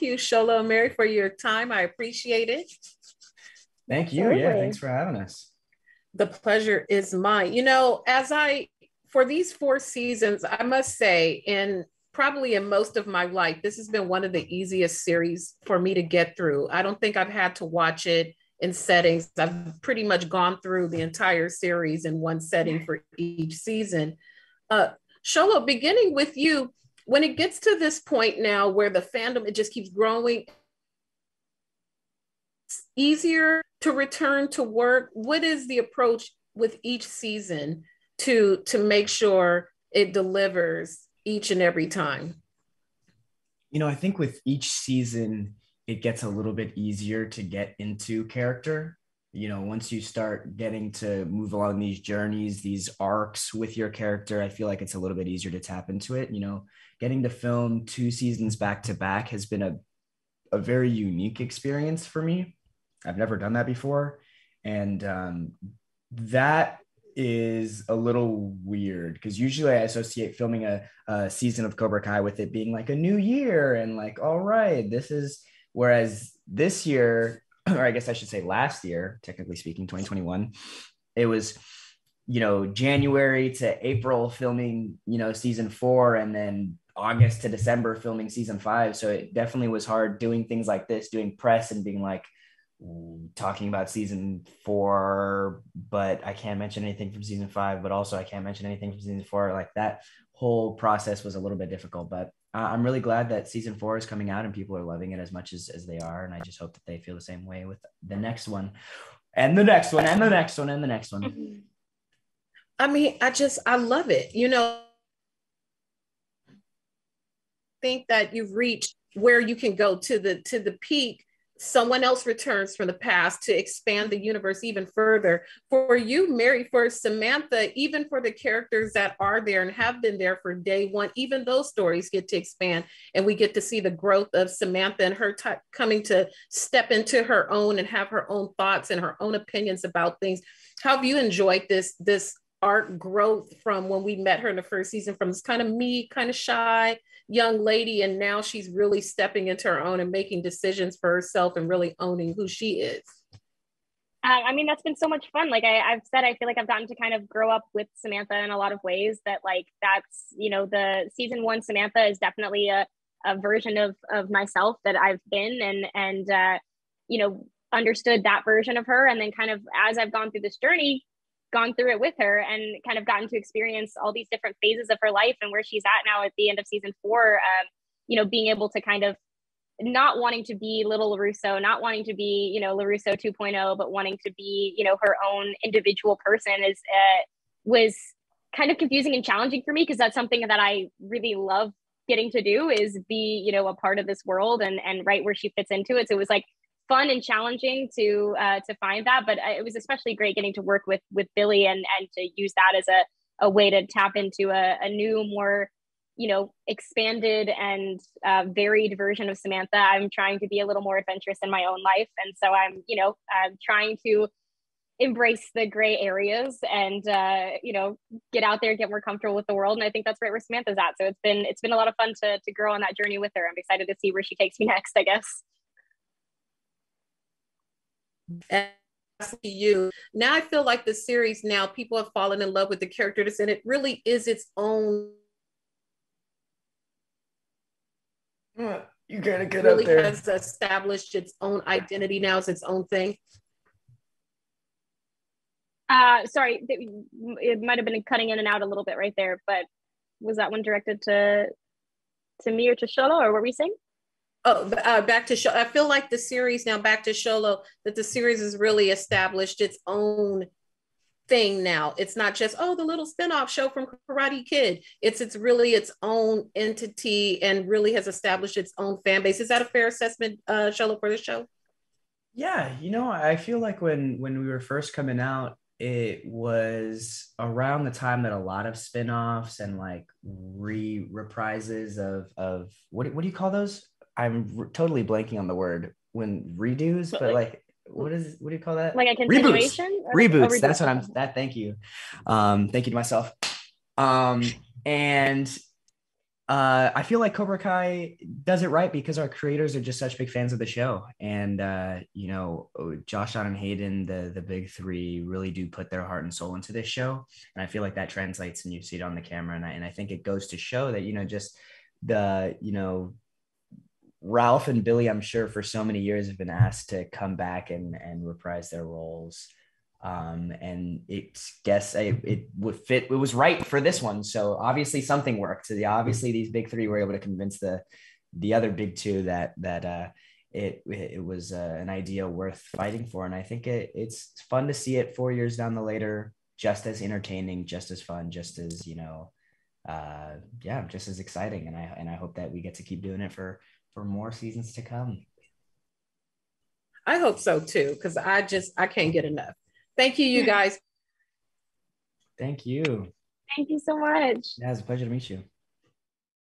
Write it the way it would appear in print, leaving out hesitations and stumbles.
you, Xolo and Mary, for your time. I appreciate it. Thank you. Yeah, Absolutely. thanks for having us. The pleasure is mine. For these 4 seasons, I must say, probably in most of my life, this has been one of the easiest series for me to get through. I don't think I've had to watch it in settings. I've pretty much gone through the entire series in one setting for each season. Uh, Xolo, beginning with you, when it gets to this point now where the fandom, it just keeps growing, it's easier to return to work. What is the approach with each season to make sure it delivers each and every time? I think with each season, it gets a little bit easier to get into character. Once you start getting to move along these journeys, these arcs with your character, I feel like it's a little bit easier to tap into it. Getting to film 2 seasons back to back has been a very unique experience for me. I've never done that before. And that is a little weird because usually I associate filming a season of Cobra Kai with it being like a new year and like, all right, whereas this year, or I guess I should say last year, technically speaking, 2021, it was, January to April filming, season 4, and then August to December filming season 5. So it definitely was hard doing things like this, doing press and being like, talking about season 4, but I can't mention anything from season 5, but also I can't mention anything from season 4. Like that whole process was a little bit difficult, but I'm really glad that season 4 is coming out and people are loving it as much as they are. And I just hope that they feel the same way with the next one and the next one and the next one and the next one. I mean, I love it. Think that you've reached where you can go to the peak. Someone else returns from the past to expand the universe even further. For you, Mary, for Samantha, even for the characters that are there and have been there for day one, even those stories get to expand, and we get to see the growth of Samantha and her coming to step into her own and have her own thoughts and her own opinions about things. How have you enjoyed this arc growth from when we met her in the first season, from this kind of me, kind of shy young lady, and now she's really stepping into her own and making decisions for herself and really owning who she is? I mean, that's been so much fun. Like I've said, I feel like I've gotten to kind of grow up with Samantha in a lot of ways that like, that's, the season 1 Samantha is definitely a version of myself that I've been and understood that version of her. And then kind of, as I've gone through this journey, gone through it with her and kind of gotten to experience all these different phases of her life and where she's at now at the end of season 4, being able to kind of not wanting to be little LaRusso, not wanting to be, LaRusso 2.0, but wanting to be, her own individual person was kind of confusing and challenging for me because that's something that I really love getting to do is be, a part of this world and right where she fits into it. So it was like fun and challenging to find that, but it was especially great getting to work with Billy and to use that as a way to tap into a new, more expanded and varied version of Samantha. I'm trying to be a little more adventurous in my own life, and so I'm trying to embrace the gray areas and get out there, get more comfortable with the world. And I think that's right where Samantha's at. So it's been a lot of fun to grow on that journey with her. I'm excited to see where she takes me next, I guess. And you now, I feel like the series now, people have fallen in love with the characters, and it really is its own. You gotta get really up there. has established its own identity now, as its own thing. Sorry, it might have been cutting in and out a little bit right there, but was that one directed to me or to Xolo, or what were we saying? Oh, back to Xolo. I feel like the series now, back to Xolo, that the series has really established its own thing now. It's not just, the little spinoff show from Karate Kid. It's really its own entity and really has established its own fan base. Is that a fair assessment, Xolo, for the show? Yeah, I feel like when we were first coming out, it was around the time that a lot of spinoffs and like reprises of what do you call those? I'm totally blanking on the word when redos, but like what do you call that? Like a continuation? Reboots. That's what thank you. Thank you to myself. And I feel like Cobra Kai does it right because our creators are just such big fans of the show, and you know, Josh, Sean, and Hayden, the big three, really do put their heart and soul into this show, and I feel like that translates, and you see it on the camera, and I think it goes to show that, you know, just the, you know, Ralph and Billy, I'm sure for so many years have been asked to come back and reprise their roles. And it would fit. It was right for this one. So obviously something worked. So obviously these big three were able to convince the other big two that it was an idea worth fighting for. And I think it's fun to see it 4 years down the later, just as entertaining, just as fun, just as, you know, just as exciting. And I hope that we get to keep doing it for more seasons to come. I hope so too, because I can't get enough. Thank you, you guys. Thank you. Thank you so much. Yeah, it was a pleasure to meet you.